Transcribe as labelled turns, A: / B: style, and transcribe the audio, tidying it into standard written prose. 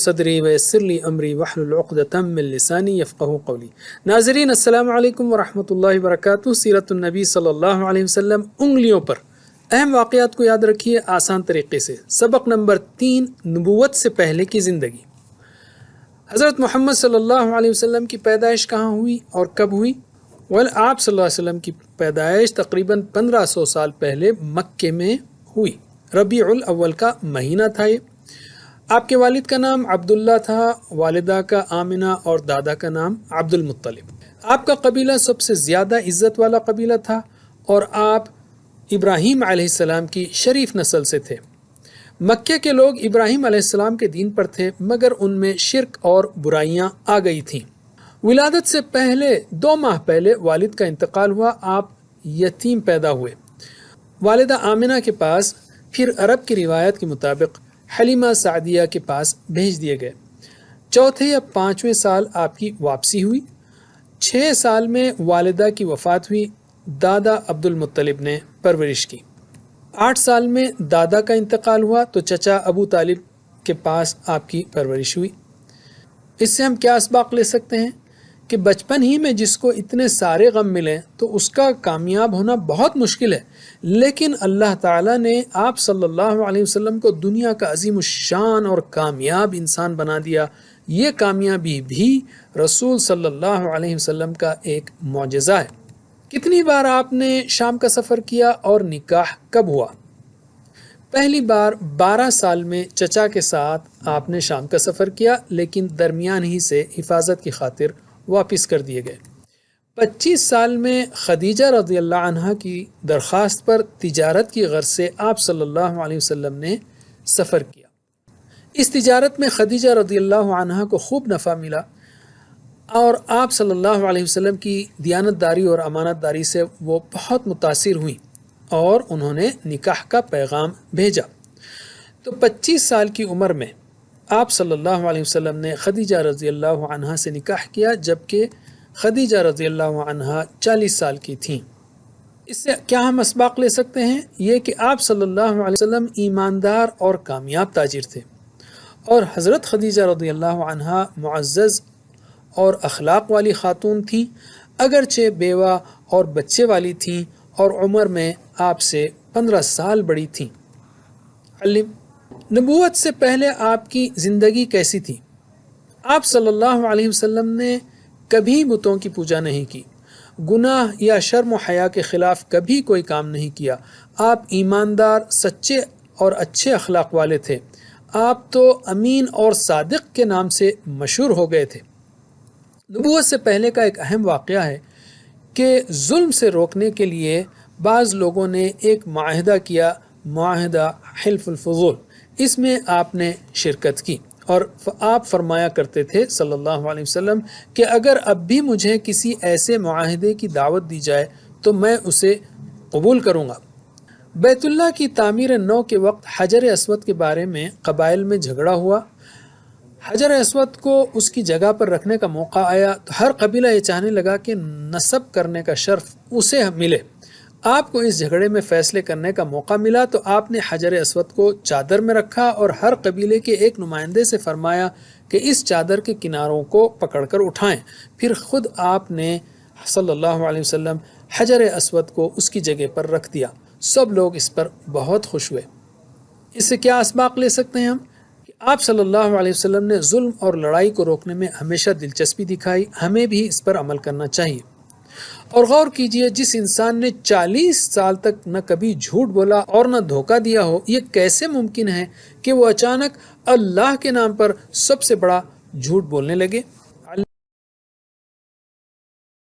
A: صدری ویسر لی امری واحلل عقدۃ من لسانی یفقہوا قولی۔ ناظرین السلام علیکم ورحمۃ اللہ وبرکاتہ۔ سیرت النبی صلی اللہ علیہ وسلم انگلیوں پر اہم واقعات کو یاد رکھیے آسان طریقے سے۔ سبق نمبر 3، نبوت سے پہلے کی زندگی۔ حضرت محمد صلی اللہ علیہ وسلم کی پیدائش کہاں ہوئی اور کب ہوئی؟ آپ صلی اللہ علیہ وسلم کی پیدائش تقریباً 1500 سال پہلے مکے میں ہوئی۔ ربیع الاول کا مہینہ تھا یہ۔ آپ کے والد کا نام عبداللہ تھا، والدہ کا آمنہ اور دادا کا نام عبد المطلب۔ آپ کا قبیلہ سب سے زیادہ عزت والا قبیلہ تھا اور آپ ابراہیم علیہ السلام کی شریف نسل سے تھے۔ مکے کے لوگ ابراہیم علیہ السلام کے دین پر تھے مگر ان میں شرک اور برائیاں آ گئی تھیں۔ ولادت سے پہلے 2 ماہ پہلے والد کا انتقال ہوا، آپ یتیم پیدا ہوئے۔ والدہ آمنہ کے پاس پھر عرب کی روایت کے مطابق حلیمہ سعدیہ کے پاس بھیج دیے گئے۔ 4 یا 5ویں سال آپ کی واپسی ہوئی۔ 6 سال میں والدہ کی وفات ہوئی، دادا عبد المطلب نے پرورش کی۔ 8 سال میں دادا کا انتقال ہوا تو چچا ابو طالب کے پاس آپ کی پرورش ہوئی۔ اس سے ہم کیا اسباق لے سکتے ہیں کہ بچپن ہی میں جس کو اتنے سارے غم ملیں تو اس کا کامیاب ہونا بہت مشکل ہے، لیکن اللہ تعالیٰ نے آپ صلی اللہ علیہ وسلم کو دنیا کا عظیم الشان اور کامیاب انسان بنا دیا۔ یہ کامیابی بھی رسول صلی اللہ علیہ وسلم کا ایک معجزہ ہے۔ کتنی بار آپ نے شام کا سفر کیا اور نکاح کب ہوا؟ پہلی بار 12 سال میں چچا کے ساتھ آپ نے شام کا سفر کیا، لیکن درمیان ہی سے حفاظت کی خاطر واپس کر دیے گئے۔ 25 سال میں خدیجہ رضی اللہ عنہا کی درخواست پر تجارت کی غرض سے آپ صلی اللہ علیہ وسلم نے سفر کیا۔ اس تجارت میں خدیجہ رضی اللہ عنہا کو خوب نفع ملا اور آپ صلی اللہ علیہ وسلم کی دیانتداری اور امانت داری سے وہ بہت متاثر ہوئیں اور انہوں نے نکاح کا پیغام بھیجا۔ تو 25 سال کی عمر میں آپ صلی اللہ علیہ وسلم نے خدیجہ رضی اللہ عنہا سے نکاح کیا، جبکہ خدیجہ رضی اللہ عنہا 40 سال کی تھیں۔ اس سے کیا ہم اسباق لے سکتے ہیں؟ یہ کہ آپ صلی اللہ علیہ وسلم ایماندار اور کامیاب تاجر تھے اور حضرت خدیجہ رضی اللہ عنہا معزز اور اخلاق والی خاتون تھیں، اگرچہ بیوہ اور بچے والی تھیں اور عمر میں آپ سے 15 سال بڑی تھیں۔ علم نبوت سے پہلے آپ کی زندگی کیسی تھی؟ آپ صلی اللہ علیہ وسلم نے کبھی بتوں کی پوجا نہیں کی، گناہ یا شرم و حیا کے خلاف کبھی کوئی کام نہیں کیا۔ آپ ایماندار، سچے اور اچھے اخلاق والے تھے۔ آپ تو امین اور صادق کے نام سے مشہور ہو گئے تھے۔ نبوت سے پہلے کا ایک اہم واقعہ ہے کہ ظلم سے روکنے کے لیے بعض لوگوں نے ایک معاہدہ کیا، معاہدہ حلف الفضول۔ اس میں آپ نے شرکت کی اور آپ فرمایا کرتے تھے صلی اللہ علیہ وسلم کہ اگر اب بھی مجھے کسی ایسے معاہدے کی دعوت دی جائے تو میں اسے قبول کروں گا۔ بیت اللہ کی تعمیر نو کے وقت حجر اسود کے بارے میں قبائل میں جھگڑا ہوا۔ حجر اسود کو اس کی جگہ پر رکھنے کا موقع آیا تو ہر قبیلہ یہ چاہنے لگا کہ نصب کرنے کا شرف اسے ملے۔ آپ کو اس جھگڑے میں فیصلے کرنے کا موقع ملا تو آپ نے حجر اسود کو چادر میں رکھا اور ہر قبیلے کے ایک نمائندے سے فرمایا کہ اس چادر کے کناروں کو پکڑ کر اٹھائیں۔ پھر خود آپ نے صلی اللہ علیہ وسلم حجر اسود کو اس کی جگہ پر رکھ دیا۔ سب لوگ اس پر بہت خوش ہوئے۔ اس سے کیا اسباق لے سکتے ہیں ہم کہ آپ صلی اللہ علیہ وسلم نے ظلم اور لڑائی کو روکنے میں ہمیشہ دلچسپی دکھائی۔ ہمیں بھی اس پر عمل کرنا چاہیے۔ اور غور کیجئے، جس انسان نے 40 سال تک نہ کبھی جھوٹ بولا اور نہ دھوکہ دیا ہو، یہ کیسے ممکن ہے کہ وہ اچانک اللہ کے نام پر سب سے بڑا جھوٹ بولنے لگے؟